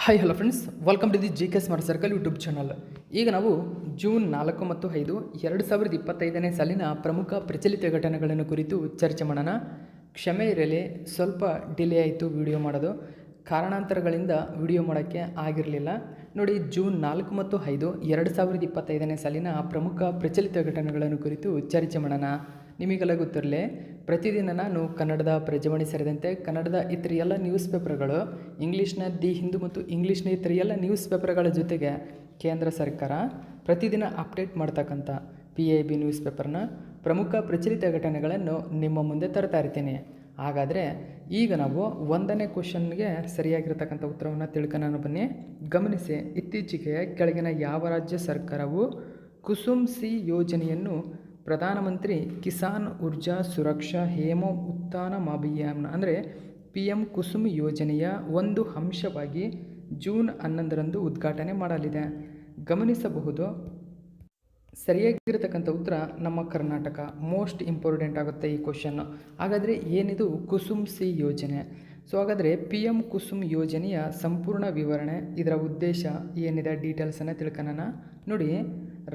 Hi hello friends, welcome to the JK smart circle YouTube channel. ಈಗ ನಾವು June 4 ಮತ್ತು 5 2025ನೇ ಸಾಲಿನ ಪ್ರಮುಖ ಪ್ರಚಲಿತ ಘಟನೆಗಳನ್ನು ಕುರಿತು ಚರ್ಚೆ ಮಾಡೋಣ. ಕ್ಷಮೆ ಇರಲಿ, ಸ್ವಲ್ಪ ಡಿಲೇ ಆಯಿತು ವಿಡಿಯೋ ಮಾಡೋದು, ಕಾರಣಾಂತರಗಳಿಂದ ವಿಡಿಯೋ ಮಾಡೋಕ್ಕೆ ಆಗಿರಲಿಲ್ಲ. ನೋಡಿ, ಜೂನ್ 4 ಮತ್ತು 5 2025ನೇ ಸಾಲಿನ ಪ್ರಮುಖ ಪ್ರಚಲಿತ ಘಟನೆಗಳನ್ನು ಕುರಿತು ಚರ್ಚೆ ಮಾಡೋಣ. ನಿಮಗೆಲ್ಲ ಗೊತ್ತಿರಲಿ, ಪ್ರತಿದಿನ ನಾನು ಕನ್ನಡದ ಪ್ರಜಾವಾಣಿ ಸೇರಿದಂತೆ ಕನ್ನಡದ ಇತರ ಎಲ್ಲ ನ್ಯೂಸ್ ಪೇಪರ್ಗಳು, ಇಂಗ್ಲೀಷ್ನ ದಿ ಹಿಂದೂ ಮತ್ತು ಇಂಗ್ಲೀಷ್ನ ಇತರ ಎಲ್ಲ ನ್ಯೂಸ್ ಪೇಪರ್ಗಳ ಜೊತೆಗೆ ಕೇಂದ್ರ ಸರ್ಕಾರ ಪ್ರತಿದಿನ ಅಪ್ಡೇಟ್ ಮಾಡ್ತಕ್ಕಂಥ PIB ನ್ಯೂಸ್ ಪೇಪರ್ನ ಪ್ರಮುಖ ಪ್ರಚಲಿತ ಘಟನೆಗಳನ್ನು ನಿಮ್ಮ ಮುಂದೆ ತರ್ತಾ ಇರ್ತೀನಿ. ಹಾಗಾದರೆ ಈಗ ನಾವು 1ನೇ ಕ್ವಶನ್ಗೆ ಸರಿಯಾಗಿರ್ತಕ್ಕಂಥ ಉತ್ತರವನ್ನು ತಿಳ್ಕೊಳ್ಳೋಣ ಬನ್ನಿ. ಗಮನಿಸಿ, ಇತ್ತೀಚೆಗೆ ಕೆಳಗಿನ ಯಾವ ರಾಜ್ಯ ಸರ್ಕಾರವು ಕುಸುಮ್ ಸಿ ಯೋಜನೆಯನ್ನು ಪ್ರಧಾನಮಂತ್ರಿ ಕಿಸಾನ್ ಊರ್ಜಾ ಸುರಕ್ಷಾ ಹೇಮ ಉತ್ಥಾನ ಅಭಿಯಾನ ಅಂದರೆ PM ಕುಸುಮ್ ಯೋಜನೆಯ ಒಂದು ಅಂಶವಾಗಿ ಜೂನ್ 11ರಂದು ಉದ್ಘಾಟನೆ ಮಾಡಲಿದೆ? ಗಮನಿಸಬಹುದು, ಸರಿಯಾಗಿರ್ತಕ್ಕಂಥ ಉತ್ತರ ನಮ್ಮ ಕರ್ನಾಟಕ. ಮೋಸ್ಟ್ ಇಂಪಾರ್ಟೆಂಟ್ ಆಗುತ್ತೆ ಈ ಕ್ವಶನ್ನು. ಹಾಗಾದರೆ ಏನಿದು ಕುಸುಮ್ ಸಿ ಯೋಜನೆ? ಸೊ ಹಾಗಾದರೆ PM ಕುಸುಮ್ ಯೋಜನೆಯ ಸಂಪೂರ್ಣ ವಿವರಣೆ, ಇದರ ಉದ್ದೇಶ ಏನಿದೆ, ಡೀಟೇಲ್ಸನ್ನು ತಿಳ್ಕೊಳ್ಳೋಣ. ನೋಡಿ,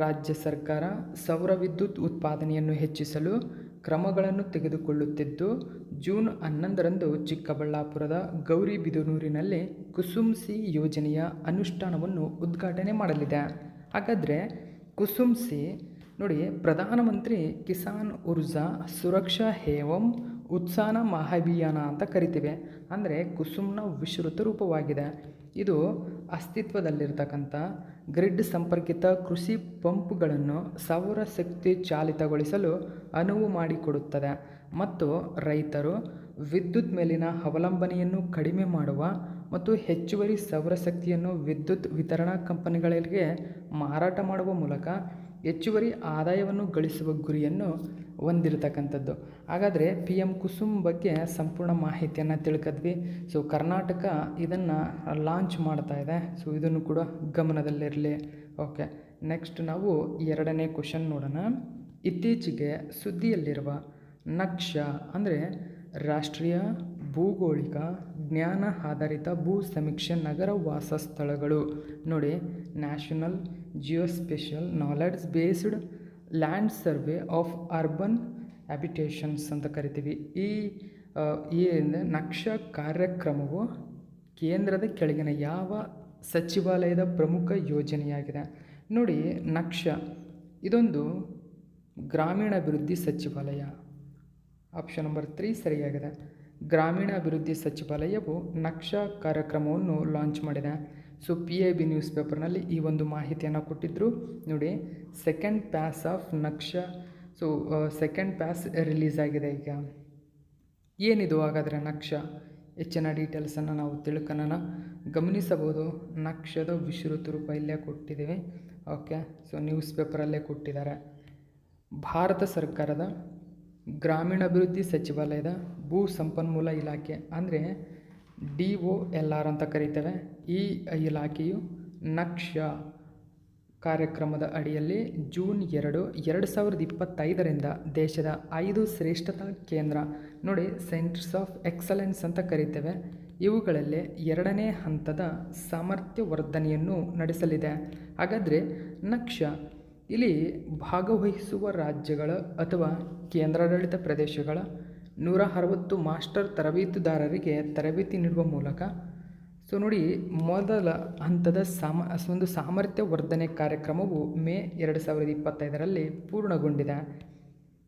ರಾಜ್ಯ ಸರ್ಕಾರ ಸೌರ ವಿದ್ಯುತ್ ಉತ್ಪಾದನೆಯನ್ನು ಹೆಚ್ಚಿಸಲು ಕ್ರಮಗಳನ್ನು ತೆಗೆದುಕೊಳ್ಳುತ್ತಿದ್ದು, ಜೂನ್ 11ರಂದು ಚಿಕ್ಕಬಳ್ಳಾಪುರದ ಗೌರಿಬಿದನೂರಿನಲ್ಲಿ ಕುಸುಮ್ ಸಿ ಯೋಜನೆಯ ಅನುಷ್ಠಾನವನ್ನು ಉದ್ಘಾಟನೆ ಮಾಡಲಿದೆ. ಹಾಗಾದರೆ ಕುಸುಮ್ ಸಿ ನೋಡಿ, ಪ್ರಧಾನಮಂತ್ರಿ ಕಿಸಾನ್ ಊರ್ಜಾ ಸುರಕ್ಷಾ ಹೇವಂ ಉತ್ಥಾನ ಮಹಾಭಿಯಾನ ಅಂತ ಕರಿತೀವಿ. ಅಂದರೆ ಕುಸುಮ್ನ ವಿಸ್ತೃತ ರೂಪವಾಗಿದೆ. ಇದು ಅಸ್ತಿತ್ವದಲ್ಲಿರ್ತಕ್ಕಂಥ ಗ್ರಿಡ್ ಸಂಪರ್ಕಿತ ಕೃಷಿ ಪಂಪ್ಗಳನ್ನು ಸೌರಶಕ್ತಿ ಚಾಲಿತಗೊಳಿಸಲು ಅನುವು ಮಾಡಿಕೊಡುತ್ತದೆ ಮತ್ತು ರೈತರು ವಿದ್ಯುತ್ ಮೇಲಿನ ಅವಲಂಬನೆಯನ್ನು ಕಡಿಮೆ ಮಾಡುವ ಮತ್ತು ಹೆಚ್ಚುವರಿ ಸೌರಶಕ್ತಿಯನ್ನು ವಿದ್ಯುತ್ ವಿತರಣಾ ಕಂಪನಿಗಳಿಗೆ ಮಾರಾಟ ಮಾಡುವ ಮೂಲಕ ಹೆಚ್ಚುವರಿ ಆದಾಯವನ್ನು ಗಳಿಸುವ ಗುರಿಯನ್ನು ಹೊಂದಿರತಕ್ಕಂಥದ್ದು. ಹಾಗಾದರೆ PM ಕುಸುಮ್ ಬಗ್ಗೆ ಸಂಪೂರ್ಣ ಮಾಹಿತಿಯನ್ನು ತಿಳ್ಕೊಂಡ್ವಿ. ಸೊ ಕರ್ನಾಟಕ ಇದನ್ನು ಲಾಂಚ್ ಮಾಡ್ತಾ ಇದೆ. ಸೊ ಇದನ್ನು ಕೂಡ ಗಮನದಲ್ಲಿರಲಿ. ಓಕೆ, ನೆಕ್ಸ್ಟ್ ನಾವು 2ನೇ ಕ್ವಶನ್ ನೋಡೋಣ. ಇತ್ತೀಚೆಗೆ ಸುದ್ದಿಯಲ್ಲಿರುವ ನಕ್ಷಾ ಅಂದರೆ ರಾಷ್ಟ್ರೀಯ ಭೂಗೋಳಿಕ ಜ್ಞಾನ ಆಧಾರಿತ ಭೂ ಸಮೀಕ್ಷೆ ನಗರ ವಾಸ ಸ್ಥಳಗಳು. ನೋಡಿ, national geospatial knowledge based land survey of urban ಹ್ಯಾಬಿಟೇಷನ್ಸ್ ಅಂತ ಕರಿತೀವಿ. ಈ ನಕ್ಷಾ ಕಾರ್ಯಕ್ರಮವು ಕೇಂದ್ರದ ಕೆಳಗಿನ ಯಾವ ಸಚಿವಾಲಯದ ಪ್ರಮುಖ ಯೋಜನೆಯಾಗಿದೆ? ನೋಡಿ, ನಕ್ಷಾ ಇದೊಂದು ಗ್ರಾಮೀಣಾಭಿವೃದ್ಧಿ ಸಚಿವಾಲಯ. ಆಪ್ಷನ್ ನಂಬರ್ 3 ಸರಿಯಾಗಿದೆ. ಗ್ರಾಮೀಣಾಭಿವೃದ್ಧಿ ಸಚಿವಾಲಯವು ನಕ್ಷಾ ಕಾರ್ಯಕ್ರಮವನ್ನು ಲಾಂಚ್ ಮಾಡಿದೆ. ಸೊ PIB ನ್ಯೂಸ್ ಪೇಪರ್ನಲ್ಲಿ ಈ ಒಂದು ಮಾಹಿತಿಯನ್ನು ಕೊಟ್ಟಿದ್ದರು. ನೋಡಿ, second phase of Naksha. So second phase release ಆಗಿದೆ. ಈಗ ಏನಿದು ಹಾಗಾದರೆ ನಕ್ಷಾ? ಹೆಚ್ಚಿನ ಡೀಟೇಲ್ಸನ್ನು ನಾವು ತಿಳ್ಕೊಳ್ಳೋಣ. ಗಮನಿಸಬಹುದು, ನಕ್ಷದ ವಿಸ್ತೃತ ರೂಪ ಇಲ್ಲೇ ಕೊಟ್ಟಿದ್ದೀವಿ. ಓಕೆ, ಸೊ ನ್ಯೂಸ್ ಪೇಪರಲ್ಲೇ ಕೊಟ್ಟಿದ್ದಾರೆ. ಭಾರತ ಸರ್ಕಾರದ ಗ್ರಾಮೀಣಾಭಿವೃದ್ಧಿ ಸಚಿವಾಲಯದ ಭೂ ಸಂಪನ್ಮೂಲ ಇಲಾಖೆ ಅಂದರೆ DOLR ಅಂತ ಕರೀತೇವೆ. ಈ ಇಲಾಖೆಯು ನಕ್ಷಾ ಕಾರ್ಯಕ್ರಮದ ಅಡಿಯಲ್ಲಿ ಜೂನ್ 2, 2025ರಿಂದ ದೇಶದ 5 ಶ್ರೇಷ್ಠತಾ ಕೇಂದ್ರ, ನೋಡಿ ಸೆಂಟರ್ಸ್ ಆಫ್ ಎಕ್ಸಲೆನ್ಸ್ ಅಂತ ಕರೀತೇವೆ, ಇವುಗಳಲ್ಲಿ 2ನೇ ಹಂತದ ಸಾಮರ್ಥ್ಯ ವರ್ಧನೆಯನ್ನು ನಡೆಸಲಿದೆ. ಹಾಗಾದರೆ ನಕ್ಷಾ ಇಲ್ಲಿ ಭಾಗವಹಿಸುವ ರಾಜ್ಯಗಳ ಅಥವಾ ಕೇಂದ್ರಾಡಳಿತ ಪ್ರದೇಶಗಳ 160 ಮಾಸ್ಟರ್ ತರಬೇತುದಾರರಿಗೆ ತರಬೇತಿ ನೀಡುವ ಮೂಲಕ, ಸೊ ನೋಡಿ, ಮೊದಲ ಹಂತದ ಒಂದು ಸಾಮರ್ಥ್ಯ ವರ್ಧನೆ ಕಾರ್ಯಕ್ರಮವು ಮೇ 2025ರಲ್ಲಿ ಪೂರ್ಣಗೊಂಡಿದೆ.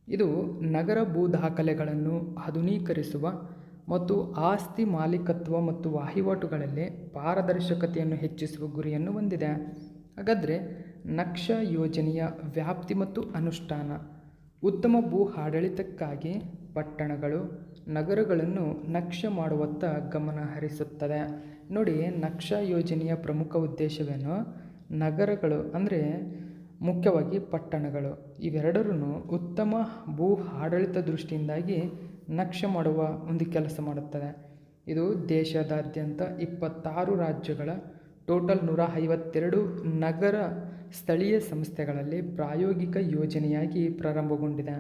ಇದು ನಗರ ಭೂ ದಾಖಲೆಗಳನ್ನು ಆಧುನೀಕರಿಸುವ ಮತ್ತು ಆಸ್ತಿ ಮಾಲೀಕತ್ವ ಮತ್ತು ವಹಿವಾಟುಗಳಲ್ಲಿ ಪಾರದರ್ಶಕತೆಯನ್ನು ಹೆಚ್ಚಿಸುವ ಗುರಿಯನ್ನು ಹೊಂದಿದೆ. ಹಾಗಾದರೆ ನಕ್ಷಾ ಯೋಜನೆಯ ವ್ಯಾಪ್ತಿ ಮತ್ತು ಅನುಷ್ಠಾನ. ಉತ್ತಮ ಭೂ ಆಡಳಿತಕ್ಕಾಗಿ ಪಟ್ಟಣಗಳು, ನಗರಗಳನ್ನು ನಕ್ಷೆ ಮಾಡುವತ್ತ ಗಮನ ಹರಿಸುತ್ತದೆ. ನೋಡಿ, ನಕ್ಷಾ ಯೋಜನೆಯ ಪ್ರಮುಖ ಉದ್ದೇಶವೇನು? ನಗರಗಳು ಅಂದರೆ ಮುಖ್ಯವಾಗಿ ಪಟ್ಟಣಗಳು, ಇವೆರಡರೂ ಉತ್ತಮ ಭೂ ಆಡಳಿತ ದೃಷ್ಟಿಯಿಂದಾಗಿ ನಕ್ಷೆ ಮಾಡುವ ಒಂದು ಕೆಲಸ ಮಾಡುತ್ತದೆ. ಇದು ದೇಶದಾದ್ಯಂತ 26 ರಾಜ್ಯಗಳ ಟೋಟಲ್ 152 ನಗರ ಸ್ಥಳೀಯ ಸಂಸ್ಥೆಗಳಲ್ಲಿ ಪ್ರಾಯೋಗಿಕ ಯೋಜನೆಯಾಗಿ ಪ್ರಾರಂಭಗೊಂಡಿದೆ.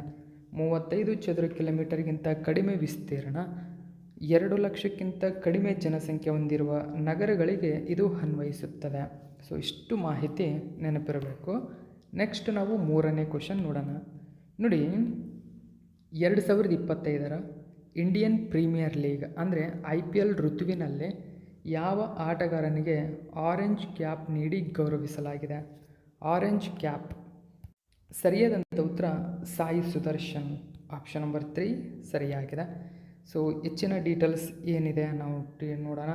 35 ಚದರ ಕಿಲೋಮೀಟರ್ಗಿಂತ ಕಡಿಮೆ ವಿಸ್ತೀರ್ಣ, 2 ಲಕ್ಷಕ್ಕಿಂತ ಕಡಿಮೆ ಜನಸಂಖ್ಯೆ ಹೊಂದಿರುವ ನಗರಗಳಿಗೆ ಇದು ಅನ್ವಯಿಸುತ್ತದೆ. ಸೊ ಇಷ್ಟು ಮಾಹಿತಿ ನೆನಪಿರಬೇಕು. ನೆಕ್ಸ್ಟ್ ನಾವು 3ನೇ ಕ್ವಶನ್ ನೋಡೋಣ. ನೋಡಿ, 2025ರ ಇಂಡಿಯನ್ ಪ್ರೀಮಿಯರ್ ಲೀಗ್ ಅಂದರೆ IPL ಋತುವಿನಲ್ಲಿ ಯಾವ ಆಟಗಾರನಿಗೆ ಆರೆಂಜ್ ಕ್ಯಾಪ್ ನೀಡಿ ಗೌರವಿಸಲಾಗಿದೆ? ಆರೆಂಜ್ ಕ್ಯಾಪ್ ಸರಿಯಾದಂಥ ಉತ್ತರ ಸಾಯಿ ಸುದರ್ಶನ್. ಆಪ್ಷನ್ ನಂಬರ್ 3 ಸರಿಯಾಗಿದೆ. ಸೊ ಹೆಚ್ಚಿನ ಡೀಟೇಲ್ಸ್ ಏನಿದೆ ನಾವು ನೋಡೋಣ.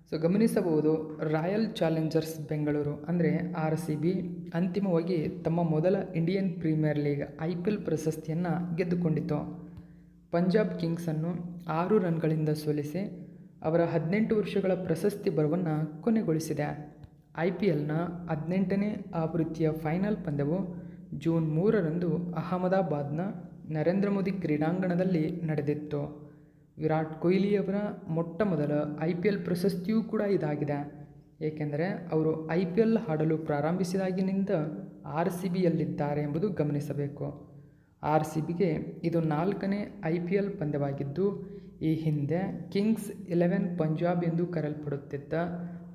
ಸೊ ಗಮನಿಸಬಹುದು, ರಾಯಲ್ ಚಾಲೆಂಜರ್ಸ್ ಬೆಂಗಳೂರು ಅಂದರೆ RCB ಅಂತಿಮವಾಗಿ ತಮ್ಮ ಮೊದಲ ಇಂಡಿಯನ್ ಪ್ರೀಮಿಯರ್ ಲೀಗ್ IPL ಪ್ರಶಸ್ತಿಯನ್ನು ಗೆದ್ದುಕೊಂಡಿತು. ಪಂಜಾಬ್ ಕಿಂಗ್ಸನ್ನು 6 ರನ್ಗಳಿಂದ ಸೋಲಿಸಿ ಅವರ 18 ವರ್ಷಗಳ ಪ್ರಶಸ್ತಿ ಬರವನ್ನು ಕೊನೆಗೊಳಿಸಿದೆ. IPLನ 18ನೇ ಆವೃತ್ತಿಯ ಫೈನಲ್ ಪಂದ್ಯವು ಜೂನ್ 3ರಂದು ಅಹಮದಾಬಾದ್ನ ನರೇಂದ್ರ ಮೋದಿ ಕ್ರೀಡಾಂಗಣದಲ್ಲಿ ನಡೆದಿತ್ತು. ವಿರಾಟ್ ಕೊಹ್ಲಿಯವರ ಮೊಟ್ಟ ಮೊದಲ IPL ಪ್ರಶಸ್ತಿಯೂ ಕೂಡ ಇದಾಗಿದೆ. ಏಕೆಂದರೆ ಅವರು IPL ಆಡಲು ಪ್ರಾರಂಭಿಸಿದಾಗಿನಿಂದ RCBಯಲ್ಲಿದ್ದಾರೆ ಎಂಬುದು ಗಮನಿಸಬೇಕು. RCBಗೆ ಇದು 4ನೇ IPL ಪಂದ್ಯವಾಗಿದ್ದು, ಈ ಹಿಂದೆ ಕಿಂಗ್ಸ್ 11 ಪಂಜಾಬ್ ಎಂದು ಕರೆಯಲ್ಪಡುತ್ತಿದ್ದ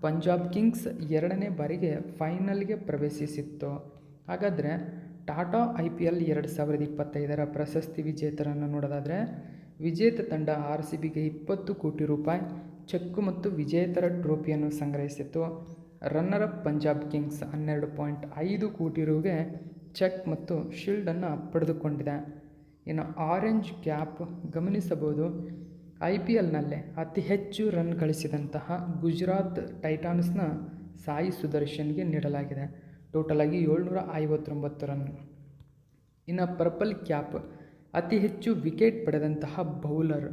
ಪಂಜಾಬ್ ಕಿಂಗ್ಸ್ 2ನೇ ಬಾರಿಗೆ ಫೈನಲ್ಗೆ ಪ್ರವೇಶಿಸಿತ್ತು. ಹಾಗಾದರೆ ಟಾಟಾ IPL 2025ರ ಪ್ರಶಸ್ತಿ ವಿಜೇತರನ್ನು ನೋಡೋದಾದರೆ, ವಿಜೇತ ತಂಡ RCBಗೆ 20 ಕೋಟಿ ರೂಪಾಯಿ ಚೆಕ್ಕು ಮತ್ತು ವಿಜೇತರ ಟ್ರೋಫಿಯನ್ನು ಸಂಗ್ರಹಿಸಿತ್ತು. ರನ್ನರ್ ಅಪ್ ಪಂಜಾಬ್ ಕಿಂಗ್ಸ್ 12.5 ಕೋಟಿ ರೂಗೆ ಚೆಕ್ ಮತ್ತು ಶೀಲ್ಡನ್ನು ಪಡೆದುಕೊಂಡಿದೆ. ಇನ್ನು ಆರೆಂಜ್ ಕ್ಯಾಪ್ ಗಮನಿಸಬಹುದು, IPLನಲ್ಲೇ ಅತಿ ಹೆಚ್ಚು ರನ್ ಗಳಿಸಿದಂತಹ ಗುಜರಾತ್ ಟೈಟಾನ್ಸ್ನ ಸಾಯಿ ಸುದರ್ಶನ್ಗೆ ನೀಡಲಾಗಿದೆ. ಟೋಟಲ್ ಆಗಿ 759 ರನ್. ಇನ್ನು ಪರ್ಪಲ್ ಕ್ಯಾಪ್ ಅತಿ ಹೆಚ್ಚು ವಿಕೆಟ್ ಪಡೆದಂತಹ ಬೌಲರ್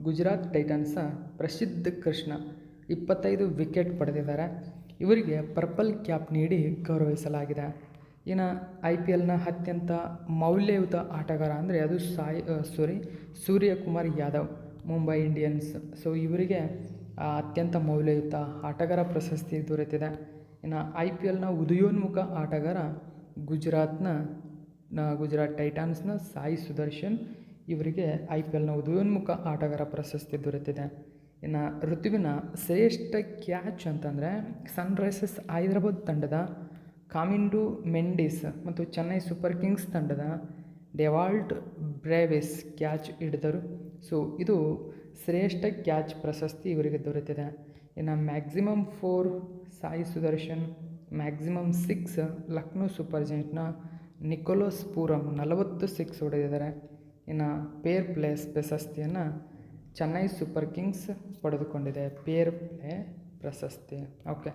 ಗುಜರಾತ್ ಟೈಟನ್ಸ್ನ ಪ್ರಸಿದ್ಧ ಕೃಷ್ಣ 25 ವಿಕೆಟ್ ಪಡೆದಿದ್ದಾರೆ. ಇವರಿಗೆ ಪರ್ಪಲ್ ಕ್ಯಾಪ್ ನೀಡಿ ಗೌರವಿಸಲಾಗಿದೆ. ಇನ್ನು IPLನ ಅತ್ಯಂತ ಮೌಲ್ಯಯುತ ಆಟಗಾರ ಅಂದರೆ ಅದು ಸೂರ್ಯಕುಮಾರ್ ಯಾದವ್, ಮುಂಬೈ ಇಂಡಿಯನ್ಸ್. ಸೊ ಇವರಿಗೆ ಅತ್ಯಂತ ಮೌಲ್ಯಯುತ ಆಟಗಾರ ಪ್ರಶಸ್ತಿ ದೊರೆತಿದೆ. ಇನ್ನು IPLನ ಉದಯೋನ್ಮುಖ ಆಟಗಾರ ಗುಜರಾತ್ ಟೈಟಾನ್ಸ್ನ ಸಾಯಿ ಸುದರ್ಶನ್, ಇವರಿಗೆ IPLನ ಉದಯೋನ್ಮುಖ ಆಟಗಾರ ಪ್ರಶಸ್ತಿ ದೊರೆತಿದೆ. ಇನ್ನು ಋತುವಿನ ಶ್ರೇಷ್ಠ ಕ್ಯಾಚ್ ಅಂತಂದರೆ ಸನ್ರೈಸರ್ಸ್ ಹೈದರಾಬಾದ್ ತಂಡದ ಕಾಮಿಂಡು ಮೆಂಡಿಸ್ ಮತ್ತು ಚೆನ್ನೈ ಸೂಪರ್ ಕಿಂಗ್ಸ್ ತಂಡದ ಡೆವಾಲ್ಟ್ ಬ್ರೇವಿಸ್ ಕ್ಯಾಚ್ ಹಿಡಿದರು. ಸೊ ಇದು ಶ್ರೇಷ್ಠ ಕ್ಯಾಚ್ ಪ್ರಶಸ್ತಿ ಇವರಿಗೆ ದೊರೆತಿದೆ. ಇನ್ನು maximum 4 Sai Sudharsan, maximum 6 Lucknow super ಜೈಂಟ್ನ ನಿಕೋಲಸ್ ಪೂರಂ 40 ಸಿಕ್ಸ್ ಹೊಡೆದಿದ್ದಾರೆ. ಇನ್ನು ಪೇರ್ ಪ್ಲೇಸ್ ಪ್ರಶಸ್ತಿಯನ್ನು ಚೆನ್ನೈ ಸೂಪರ್ ಕಿಂಗ್ಸ್ ಪಡೆದುಕೊಂಡಿದೆ, ಪೇರ್ ಪ್ಲೇ ಪ್ರಶಸ್ತಿ. ಓಕೆ,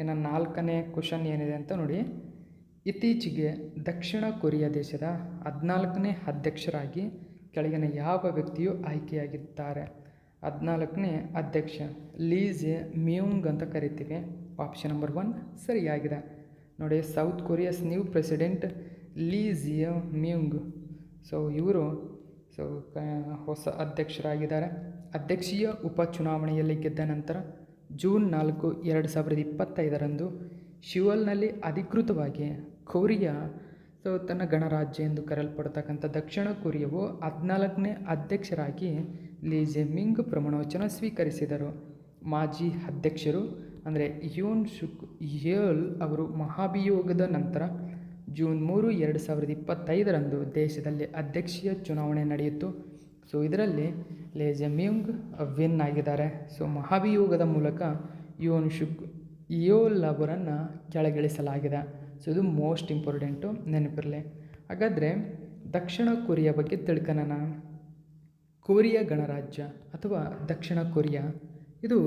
ಇನ್ನು 4ನೇ ಕ್ವಶನ್ ಏನಿದೆ ಅಂತ ನೋಡಿ. ಇತ್ತೀಚೆಗೆ ದಕ್ಷಿಣ ಕೊರಿಯಾ ದೇಶದ 14ನೇ ಅಧ್ಯಕ್ಷರಾಗಿ ಕೆಳಗಿನ ಯಾವ ವ್ಯಕ್ತಿಯು ಆಯ್ಕೆಯಾಗಿದ್ದಾರೆ? 14ನೇ ಅಧ್ಯಕ್ಷ ಲೀ ಜೆ ಮಿಯುಂಗ್ ಅಂತ ಕರಿತೀವಿ. ಆಪ್ಷನ್ ನಂಬರ್ 1 ಸರಿಯಾಗಿದೆ. ನೋಡಿ, ಸೌತ್ ಕೊರಿಯಾಸ್ ನ್ಯೂ ಪ್ರೆಸಿಡೆಂಟ್ ಲೀ ಜೆ ಮಿಯುಂಗ್. ಸೊ ಇವರು ಹೊಸ ಅಧ್ಯಕ್ಷರಾಗಿದ್ದಾರೆ. ಅಧ್ಯಕ್ಷೀಯ ಉಪಚುನಾವಣೆಯಲ್ಲಿ ಗೆದ್ದ ನಂತರ ಜೂನ್ 4, 2025ರಂದು ಶಿವಲ್ನಲ್ಲಿ ಅಧಿಕೃತವಾಗಿ ಕೊರಿಯಾ ತನ್ನ ಗಣರಾಜ್ಯ ಎಂದು ಕರೆಯಲ್ಪಡತಕ್ಕಂಥ ದಕ್ಷಿಣ ಕೊರಿಯಾವು 14ನೇ ಅಧ್ಯಕ್ಷರಾಗಿ ಲೀ ಜೆ ಮಿಂಗ್ ಪ್ರಮಾಣವಚನ ಸ್ವೀಕರಿಸಿದರು. ಮಾಜಿ ಅಧ್ಯಕ್ಷರು ಅಂದರೆ ಯೋನ್ ಸುಕ್ ಯೇಲ್ ಅವರು ಮಹಾಭಿಯೋಗದ ನಂತರ ಜೂನ್ 3, 2025ರಂದು ದೇಶದಲ್ಲಿ ಅಧ್ಯಕ್ಷೀಯ ಚುನಾವಣೆ ನಡೆಯಿತು. ಸೊ ಇದರಲ್ಲಿ ಲೀ ಜೆ ಮಿಯುಂಗ್ ವಿನ್ ಆಗಿದ್ದಾರೆ. ಸೊ ಮಹಾಭಿಯೋಗದ ಮೂಲಕ ಯೋನ್ ಸುಕ್ ಯೇಲ್ ಅವರನ್ನು ಕೆಳಗಿಳಿಸಲಾಗಿದೆ. ಸೊ ಇದು ಮೋಸ್ಟ್ ಇಂಪಾರ್ಟೆಂಟು, ನೆನಪಿರಲಿ. ಹಾಗಾದರೆ ದಕ್ಷಿಣ ಕೊರಿಯಾ ಬಗ್ಗೆ ತಿಳ್ಕೊಳ್ಳೋಣ. ಕೊರಿಯಾ ಗಣರಾಜ್ಯ ಅಥವಾ ದಕ್ಷಿಣ ಕೊರಿಯಾ ಇದು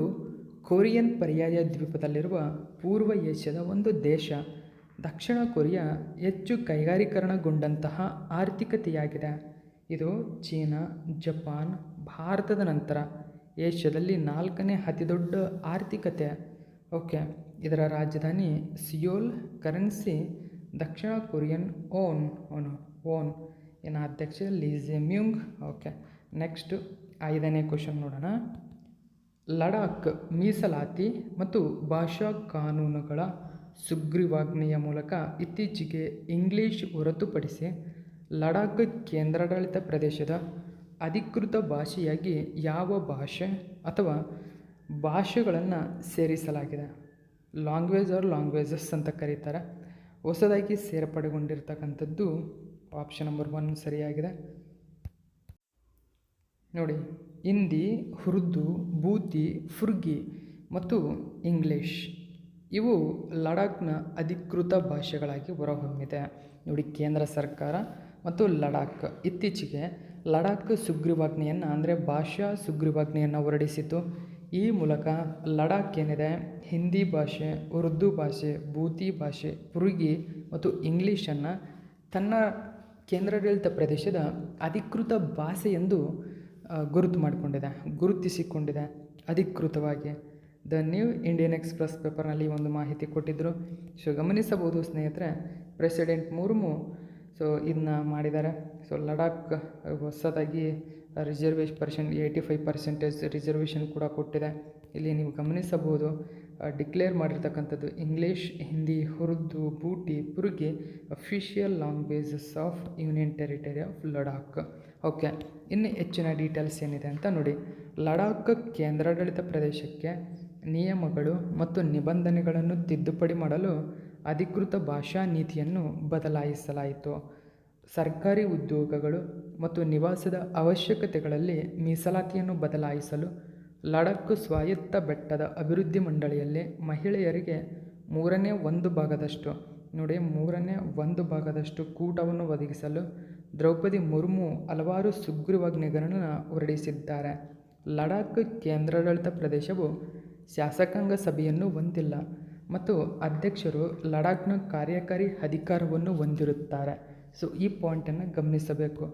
ಕೊರಿಯನ್ ಪರ್ಯಾಯ ದ್ವೀಪದಲ್ಲಿರುವ ಪೂರ್ವ ಏಷ್ಯಾದ ಒಂದು ದೇಶ. ದಕ್ಷಿಣ ಕೊರಿಯಾ ಹೆಚ್ಚು ಕೈಗಾರೀಕರಣಗೊಂಡಂತಹ ಆರ್ಥಿಕತೆಯಾಗಿದೆ. ಇದು ಚೀನಾ, ಜಪಾನ್, ಭಾರತದ ನಂತರ ಏಷ್ಯಾದಲ್ಲಿ 4ನೇ ಅತಿದೊಡ್ಡ ಆರ್ಥಿಕತೆ. ಓಕೆ, ಇದರ ರಾಜಧಾನಿ ಸಿಯೋಲ್. ಕರೆನ್ಸಿ ದಕ್ಷಿಣ ಕೊರಿಯನ್ ಓನ್. ಇನ್ನು ಅಧ್ಯಕ್ಷ ಲೀ ಜೆ ಮಿಯುಂಗ್. ಓಕೆ, ನೆಕ್ಸ್ಟ್ 5ನೇ ಕ್ವಶನ್ ನೋಡೋಣ. ಲಡಾಖ್ ಮೀಸಲಾತಿ ಮತ್ತು ಭಾಷಾ ಕಾನೂನುಗಳ ಸುಗ್ರೀವಾಜ್ಞೆಯ ಮೂಲಕ ಇತ್ತೀಚೆಗೆ ಇಂಗ್ಲಿಷ್ ಹೊರತುಪಡಿಸಿ ಲಡಾಖ್ ಕೇಂದ್ರಾಡಳಿತ ಪ್ರದೇಶದ ಅಧಿಕೃತ ಭಾಷೆಯಾಗಿ ಯಾವ ಭಾಷೆ ಅಥವಾ ಭಾಷೆಗಳನ್ನು ಸೇರಿಸಲಾಗಿದೆ? ಲ್ಯಾಂಗ್ವೇಜ್ ಆರ್ ಲ್ಯಾಂಗ್ವೇಜಸ್ ಅಂತ ಕರೀತಾರೆ. ಹೊಸದಾಗಿ ಸೇರ್ಪಡೆಗೊಂಡಿರ್ತಕ್ಕಂಥದ್ದು ಆಪ್ಷನ್ ನಂಬರ್ 1 ಸರಿಯಾಗಿದೆ. ನೋಡಿ, ಹಿಂದಿ, ಉರ್ದು, ಬೂತಿ, ಫುರ್ಗಿ ಮತ್ತು ಇಂಗ್ಲೀಷ್ ಇವು ಲಡಾಖ್ನ ಅಧಿಕೃತ ಭಾಷೆಗಳಾಗಿ ಹೊರಹೊಮ್ಮಿದೆ. ನೋಡಿ, ಕೇಂದ್ರ ಸರ್ಕಾರ ಮತ್ತು ಲಡಾಖ್ ಇತ್ತೀಚೆಗೆ ಲಡಾಖ್ ಸುಗ್ರೀವಾಜ್ಞೆಯನ್ನು ಅಂದರೆ ಭಾಷಾ ಸುಗ್ರೀವಾಜ್ಞೆಯನ್ನು ಹೊರಡಿಸಿತು. ಈ ಮೂಲಕ ಲಡಾಖ್ ಏನಿದೆ ಹಿಂದಿ ಭಾಷೆ, ಉರ್ದು ಭಾಷೆ, ಬೂತಿ ಭಾಷೆ, ಫುರ್ಗಿ ಮತ್ತು ಇಂಗ್ಲೀಷನ್ನು ತನ್ನ ಕೇಂದ್ರಾಡಳಿತ ಪ್ರದೇಶದ ಅಧಿಕೃತ ಭಾಷೆ ಎಂದು ಗುರುತಿಸಿಕೊಂಡಿದೆ ಅಧಿಕೃತವಾಗಿ. ದ ನ್ಯೂ ಇಂಡಿಯನ್ ಎಕ್ಸ್‌ಪ್ರೆಸ್ ಪೇಪರ್ನಲ್ಲಿ ಒಂದು ಮಾಹಿತಿ ಕೊಟ್ಟಿದ್ದರು. ಸೊ ಗಮನಿಸಬಹುದು ಸ್ನೇಹಿತರೆ, ಪ್ರೆಸಿಡೆಂಟ್ ಮುರ್ಮು ಇದನ್ನ ಮಾಡಿದ್ದಾರೆ. ಸೊ ಲಡಾಖ್ ಹೊಸದಾಗಿ 85% ರಿಸರ್ವೇಷನ್ ಕೂಡ ಕೊಟ್ಟಿದೆ. ಇಲ್ಲಿ ನೀವು ಗಮನಿಸಬಹುದು, ಡಿಕ್ಲೇರ್ ಮಾಡಿರ್ತಕ್ಕಂಥದ್ದು English, Hindi, Urdu, Bhoti, Purgi official languages of union territory of Ladakh. Okay, ಇನ್ನು ಹೆಚ್ಚಿನ ಡೀಟೇಲ್ಸ್ ಏನಿದೆ ಅಂತ ನೋಡಿ. ಲಡಾಖ್ ಕೇಂದ್ರಾಡಳಿತ ಪ್ರದೇಶಕ್ಕೆ ನಿಯಮಗಳು ಮತ್ತು ನಿಬಂಧನೆಗಳನ್ನು ತಿದ್ದುಪಡಿ ಮಾಡಲು ಅಧಿಕೃತ ಭಾಷಾ ನೀತಿಯನ್ನು ಬದಲಾಯಿಸಲಾಯಿತು. ಸರ್ಕಾರಿ ಉದ್ಯೋಗಗಳು ಮತ್ತು ನಿವಾಸದ ಅವಶ್ಯಕತೆಗಳಲ್ಲಿ ಮೀಸಲಾತಿಯನ್ನು ಬದಲಾಯಿಸಲು ಲಡಾಖ್ ಸ್ವಾಯತ್ತ ಬೆಟ್ಟದ ಅಭಿವೃದ್ಧಿ ಮಂಡಳಿಯಲ್ಲಿ ಮಹಿಳೆಯರಿಗೆ 1/3 ಕೂಟವನ್ನು ಒದಗಿಸಲು ದ್ರೌಪದಿ ಮುರ್ಮು ಹಲವಾರು ಸುಗ್ರೀವಾಜ್ಞೆಗಳನ್ನು ಹೊರಡಿಸಿದ್ದಾರೆ. ಲಡಾಖ್ ಕೇಂದ್ರಾಡಳಿತ ಪ್ರದೇಶವು ಶಾಸಕಾಂಗ ಸಭೆಯನ್ನು ಹೊಂದಿಲ್ಲ ಮತ್ತು ಅಧ್ಯಕ್ಷರು ಲಡಾಖ್ನ ಕಾರ್ಯಕಾರಿ ಅಧಿಕಾರವನ್ನು ಹೊಂದಿರುತ್ತಾರೆ. ಸೊ ಈ ಪಾಯಿಂಟನ್ನು ಗಮನಿಸಬೇಕು.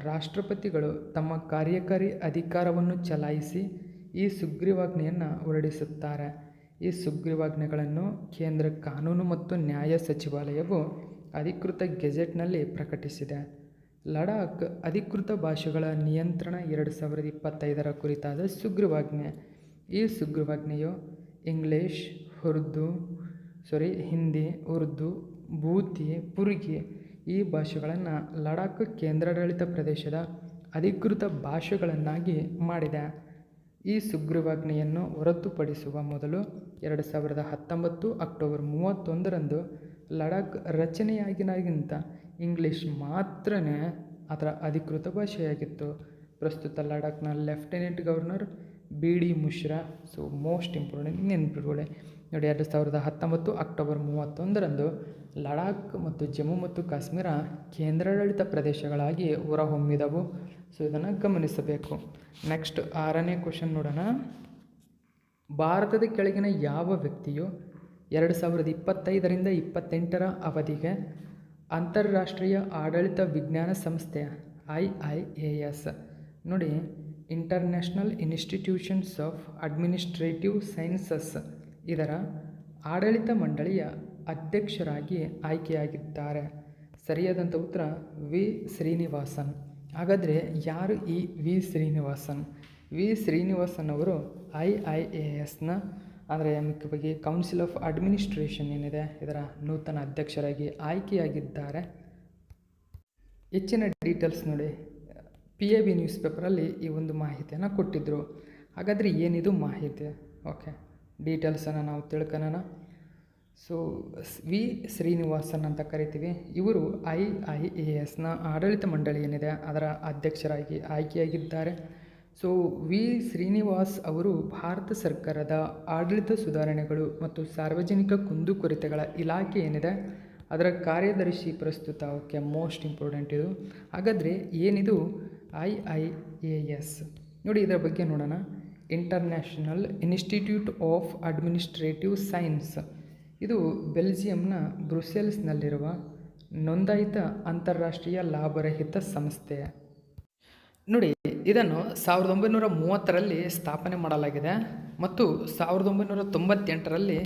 ರಾಷ್ಟ್ರಪತಿಗಳು ತಮ್ಮ ಕಾರ್ಯಕಾರಿ ಅಧಿಕಾರವನ್ನು ಚಲಾಯಿಸಿ ಈ ಸುಗ್ರೀವಾಜ್ಞೆಯನ್ನು ಹೊರಡಿಸುತ್ತಾರೆ. ಈ ಸುಗ್ರೀವಾಜ್ಞೆಗಳನ್ನು ಕೇಂದ್ರ ಕಾನೂನು ಮತ್ತು ನ್ಯಾಯ ಸಚಿವಾಲಯವು ಅಧಿಕೃತ ಗೆಜೆಟ್ನಲ್ಲಿ ಪ್ರಕಟಿಸಿದೆ. ಲಡಾಖ್ ಅಧಿಕೃತ ಭಾಷೆಗಳ ನಿಯಂತ್ರಣ 2025 ಕುರಿತಾದ ಸುಗ್ರೀವಾಜ್ಞೆ. ಈ ಸುಗ್ರೀವಾಜ್ಞೆಯು ಇಂಗ್ಲೀಷ್, ಹಿಂದಿ, ಉರ್ದು, ಬೂತಿ, ಫುರ್ಗಿ ಈ ಭಾಷೆಗಳನ್ನು ಲಡಾಖ್ ಕೇಂದ್ರಾಡಳಿತ ಪ್ರದೇಶದ ಅಧಿಕೃತ ಭಾಷೆಗಳನ್ನಾಗಿ ಮಾಡಿದೆ. ಈ ಸುಗ್ರೀವಾಜ್ಞೆಯನ್ನು ಹೊರತುಪಡಿಸುವ ಮೊದಲು 2019 ಅಕ್ಟೋಬರ್ 31ರಂದು ಲಡಾಖ್ ರಚನೆಯಾಗಿನಾಗಿಂತ ಇಂಗ್ಲೀಷ್ ಮಾತ್ರನೇ ಅದರ ಅಧಿಕೃತ ಭಾಷೆಯಾಗಿತ್ತು. ಪ್ರಸ್ತುತ ಲಡಾಖ್ನ lieutenant governor BD Mishra. So most important ನೆನಪಿಟ್ಕೊಳ್ಳಿ. ನೋಡಿ, 2019 ಅಕ್ಟೋಬರ್ 31ರಂದು ಲಡಾಖ್ ಮತ್ತು ಜಮ್ಮು ಮತ್ತು ಕಾಶ್ಮೀರ ಕೇಂದ್ರಾಡಳಿತ ಪ್ರದೇಶಗಳಾಗಿ ಹೊರಹೊಮ್ಮಿದವು. ಸೊ ಇದನ್ನು ಗಮನಿಸಬೇಕು. ನೆಕ್ಸ್ಟ್ 6ನೇ ಕ್ವಶನ್ ನೋಡೋಣ. ಭಾರತದ ಕೆಳಗಿನ ಯಾವ ವ್ಯಕ್ತಿಯು 2025ರಿಂದ 28ರ ಅವಧಿಗೆ ಅಂತಾರಾಷ್ಟ್ರೀಯ ಆಡಳಿತ ವಿಜ್ಞಾನ ಸಂಸ್ಥೆ IIAS ನೋಡಿ, international institutions of administrative sciences ಇದರ ಆಡಳಿತ ಮಂಡಳಿಯ ಅಧ್ಯಕ್ಷರಾಗಿ ಆಯ್ಕೆಯಾಗಿದ್ದಾರೆ? ಸರಿಯಾದಂಥ ಉತ್ತರ ವಿ ಶ್ರೀನಿವಾಸನ್. ಹಾಗಾದರೆ ಯಾರು ಈ ವಿ ಶ್ರೀನಿವಾಸನ್? ವಿ ಶ್ರೀನಿವಾಸನ್ ಅವರು IIASನ ಅಂದರೆ ಮುಖ್ಯವಾಗಿ ಕೌನ್ಸಿಲ್ ಆಫ್ ಅಡ್ಮಿನಿಸ್ಟ್ರೇಷನ್ ಏನಿದೆ ಇದರ ನೂತನ ಅಧ್ಯಕ್ಷರಾಗಿ ಆಯ್ಕೆಯಾಗಿದ್ದಾರೆ. ಹೆಚ್ಚಿನ ಡೀಟೇಲ್ಸ್ ನೋಡಿ, PAB ನ್ಯೂಸ್ ಪೇಪರಲ್ಲಿ ಈ ಒಂದು ಮಾಹಿತಿಯನ್ನು ಕೊಟ್ಟಿದ್ದರು. ಹಾಗಾದರೆ ಏನಿದು ಮಾಹಿತಿ? ಓಕೆ, ಡೀಟೇಲ್ಸನ್ನು ನಾವು ತಿಳ್ಕೊಳ್ಳೋಣ. ಸೊ ವಿ ಶ್ರೀನಿವಾಸನ್ ಅಂತ ಕರಿತೀವಿ. ಇವರು IIASನ ಆಡಳಿತ ಮಂಡಳಿ ಏನಿದೆ ಅದರ ಅಧ್ಯಕ್ಷರಾಗಿ ಆಯ್ಕೆಯಾಗಿದ್ದಾರೆ. ಸೊ ವಿ ಶ್ರೀನಿವಾಸ್ ಅವರು ಭಾರತ ಸರ್ಕಾರದ ಆಡಳಿತ ಸುಧಾರಣೆಗಳು ಮತ್ತು ಸಾರ್ವಜನಿಕ ಕುಂದುಕೊರತೆಗಳ ಇಲಾಖೆ ಏನಿದೆ ಅದರ ಕಾರ್ಯದರ್ಶಿ ಪ್ರಸ್ತುತ. ಓಕೆ, ಮೋಸ್ಟ್ ಇಂಪಾರ್ಟೆಂಟ್ ಇದು. ಹಾಗಾದರೆ ಏನಿದು IIAS? ನೋಡಿ, ಇದರ ಬಗ್ಗೆ ನೋಡೋಣ. International institute of administrative science. ಇದು ಬೆಲ್ಜಿಯಂನ ಬ್ರುಸೆಲ್ಸ್ನಲ್ಲಿರುವ ನೋಂದಾಯಿತ ಅಂತಾರಾಷ್ಟ್ರೀಯ ಲಾಭರಹಿತ ಸಂಸ್ಥೆ. ನೋಡಿ, ಇದನ್ನು 1930ರಲ್ಲಿ ಸ್ಥಾಪನೆ ಮಾಡಲಾಗಿದೆ ಮತ್ತು 1998ರಲ್ಲಿ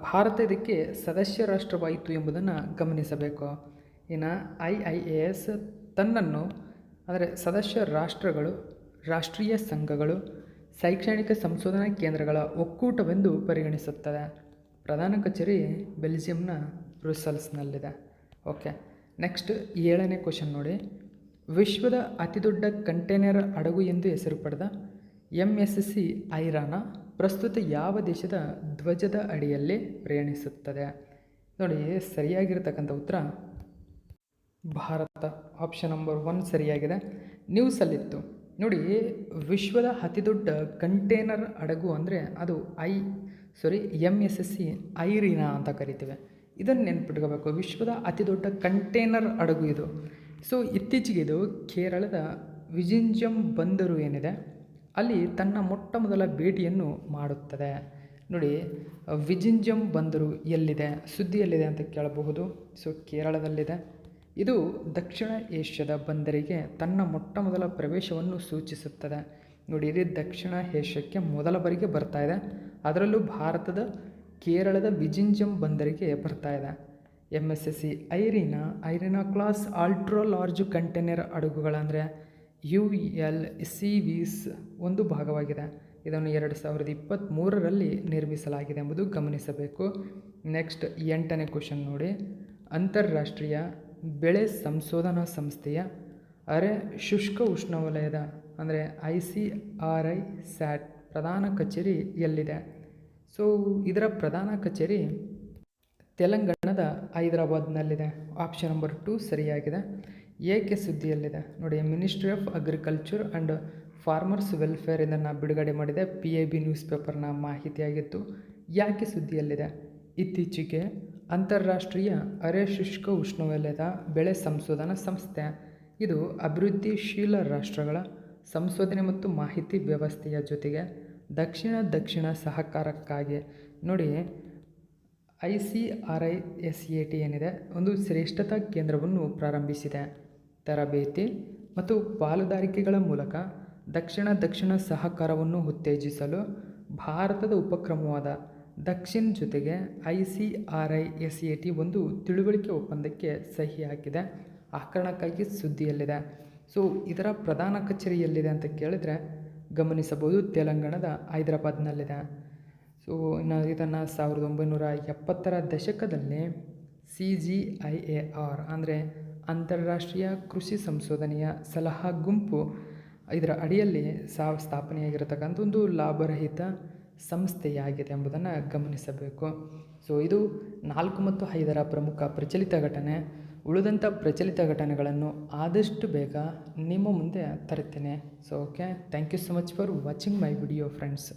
ಭಾರತ ಇದಕ್ಕೆ ಸದಸ್ಯ ರಾಷ್ಟ್ರವಾಯಿತು ಎಂಬುದನ್ನು ಗಮನಿಸಬೇಕು. ಇನ್ನು IIAS ತನ್ನನ್ನು ಅಂದರೆ ಸದಸ್ಯ ರಾಷ್ಟ್ರಗಳು, ರಾಷ್ಟ್ರೀಯ ಸಂಘಗಳು, ಶೈಕ್ಷಣಿಕ ಸಂಶೋಧನಾ ಕೇಂದ್ರಗಳ ಒಕ್ಕೂಟವೆಂದು ಪರಿಗಣಿಸುತ್ತದೆ. ಪ್ರಧಾನ ಕಚೇರಿ ಬೆಲ್ಜಿಯಂನ ಬ್ರುಸೆಲ್ಸ್ನಲ್ಲಿದೆ. ಓಕೆ, ನೆಕ್ಸ್ಟ್ 7ನೇ ಕ್ವಶನ್ ನೋಡಿ. ವಿಶ್ವದ ಅತಿದೊಡ್ಡ ಕಂಟೈನರ್ ಹಡಗು ಎಂದು ಹೆಸರು ಪಡೆದ MSC ಐರಾನ ಪ್ರಸ್ತುತ ಯಾವ ದೇಶದ ಧ್ವಜದ ಅಡಿಯಲ್ಲಿ ಪ್ರಯಾಣಿಸುತ್ತದೆ? ನೋಡಿ, ಸರಿಯಾಗಿರ್ತಕ್ಕಂಥ ಉತ್ತರ ಭಾರತ. ಆಪ್ಷನ್ ನಂಬರ್ 1 ಸರಿಯಾಗಿದೆ. ನ್ಯೂಸಲ್ಲಿತ್ತು ನೋಡಿ, ವಿಶ್ವದ ಅತಿದೊಡ್ಡ ಕಂಟೈನರ್ ಹಡಗು ಅಂದರೆ ಅದು MSC ಐರಿನಾ ಅಂತ ಕರಿತೀವಿ. ಇದನ್ನು ನೆನ್ಪಿಟ್ಕೋಬೇಕು. ವಿಶ್ವದ ಅತಿದೊಡ್ಡ ಕಂಟೈನರ್ ಹಡಗು ಇದು. ಸೊ ಇತ್ತೀಚೆಗೆ ಇದು ಕೇರಳದ ವಿಜಿಂಜಂ ಬಂದರು ಏನಿದೆ ಅಲ್ಲಿ ತನ್ನ ಮೊಟ್ಟ ಮೊದಲ ಭೇಟಿಯನ್ನು ಮಾಡುತ್ತದೆ. ನೋಡಿ, ವಿಜಿಂಜಂ ಬಂದರು ಎಲ್ಲಿದೆ, ಸುದ್ದಿಯಲ್ಲಿದೆ ಅಂತ ಕೇಳಬಹುದು. ಸೊ ಕೇರಳದಲ್ಲಿದೆ. ಇದು ದಕ್ಷಿಣ ಏಷ್ಯಾದ ಬಂದರಿಗೆ ತನ್ನ ಮೊಟ್ಟ ಮೊದಲ ಪ್ರವೇಶವನ್ನು ಸೂಚಿಸುತ್ತದೆ. ನೋಡಿ, ಇದು ದಕ್ಷಿಣ ಏಷ್ಯಾಕ್ಕೆ ಮೊದಲ ಬಾರಿಗೆ ಬರ್ತಾ ಇದೆ. ಅದರಲ್ಲೂ ಭಾರತದ ಕೇರಳದ ವಿಜಿಂಜಂ ಬಂದರಿಗೆ ಬರ್ತಾ ಇದೆ. MSC Irina class ultra large container ಹಡಗುಗಳಂದರೆ ULCVs ಒಂದು ಭಾಗವಾಗಿದೆ. ಇದನ್ನು 2023ರಲ್ಲಿ ನಿರ್ಮಿಸಲಾಗಿದೆ ಎಂಬುದು ಗಮನಿಸಬೇಕು. ನೆಕ್ಸ್ಟ್ 8ನೇ ಕ್ವಶನ್ ನೋಡಿ, ಅಂತಾರಾಷ್ಟ್ರೀಯ ಬೆಳೆ ಸಂಶೋಧನಾ ಸಂಸ್ಥೆಯ ಅರೆ ಶುಷ್ಕ ಉಷ್ಣವಲಯದ ಅಂದರೆ ICRISAT ಪ್ರಧಾನ ಕಚೇರಿ ಎಲ್ಲಿದೆ? ಸೊ ಇದರ ಪ್ರಧಾನ ಕಚೇರಿ ತೆಲಂಗಾಣದ ಹೈದರಾಬಾದ್ನಲ್ಲಿದೆ. ಆಪ್ಷನ್ ನಂಬರ್ 2 ಸರಿಯಾಗಿದೆ. ಏಕೆ ಸುದ್ದಿಯಲ್ಲಿದೆ? ನೋಡಿ, ministry of agriculture and farmers welfare ಇದನ್ನು ಬಿಡುಗಡೆ ಮಾಡಿದೆ. PIB ನ್ಯೂಸ್ ಪೇಪರ್ನ ಮಾಹಿತಿಯಾಗಿತ್ತು. ಯಾಕೆ ಸುದ್ದಿಯಲ್ಲಿದೆ? ಇತ್ತೀಚೆಗೆ ಅಂತಾರಾಷ್ಟ್ರೀಯ ಅರೆ ಶುಷ್ಕ ಉಷ್ಣವಲಯದ ಬೆಳೆ ಸಂಶೋಧನಾ ಸಂಸ್ಥೆ ಇದು ಅಭಿವೃದ್ಧಿಶೀಲ ರಾಷ್ಟ್ರಗಳ ಸಂಶೋಧನೆ ಮತ್ತು ಮಾಹಿತಿ ವ್ಯವಸ್ಥೆಯ ಜೊತೆಗೆ ದಕ್ಷಿಣ ಸಹಕಾರಕ್ಕಾಗಿ ನೋಡಿ ICRISAT ಏನಿದೆ ಒಂದು ಶ್ರೇಷ್ಠತಾ ಕೇಂದ್ರವನ್ನು ಪ್ರಾರಂಭಿಸಿದೆ. ತರಬೇತಿ ಮತ್ತು ಪಾಲುದಾರಿಕೆಗಳ ಮೂಲಕ ದಕ್ಷಿಣ ಸಹಕಾರವನ್ನು ಉತ್ತೇಜಿಸಲು ಭಾರತದ ಉಪಕ್ರಮವಾದ ದಕ್ಷಿಣ್ ಜೊತೆಗೆ ICRISAT ಒಂದು ತಿಳುವಳಿಕೆ ಒಪ್ಪಂದಕ್ಕೆ ಸಹಿ ಹಾಕಿದೆ. ಆ ಕಾರಣಕ್ಕಾಗಿ ಸುದ್ದಿಯಲ್ಲಿದೆ. ಸೊ ಇದರ ಪ್ರಧಾನ ಕಚೇರಿ ಎಲ್ಲಿದೆ ಅಂತ ಕೇಳಿದರೆ ಗಮನಿಸಬಹುದು, ತೆಲಂಗಾಣದ ಹೈದರಾಬಾದ್ನಲ್ಲಿದೆ. ಸೊ ಇದನ್ನು 1970ರ ದಶಕದಲ್ಲಿ CGIAR ಅಂದರೆ ಅಂತಾರಾಷ್ಟ್ರೀಯ ಕೃಷಿ ಸಂಶೋಧನೆಯ ಸಲಹಾ ಗುಂಪು ಇದರ ಅಡಿಯಲ್ಲಿ ಸ್ಥಾಪನೆಯಾಗಿರತಕ್ಕಂಥ ಒಂದು ಲಾಭರಹಿತ ಸಂಸ್ಥೆಯಾಗಿದೆ ಎಂಬುದನ್ನು ಗಮನಿಸಬೇಕು. ಸೊ ಇದು 4 ಮತ್ತು 5ರ ಪ್ರಮುಖ ಪ್ರಚಲಿತ ಘಟನೆ. ಉಳಿದಂಥ ಪ್ರಚಲಿತ ಘಟನೆಗಳನ್ನು ಆದಷ್ಟು ಬೇಗ ನಿಮ್ಮ ಮುಂದೆ ತರುತ್ತೇನೆ. So okay, thank you so much for watching my video friends.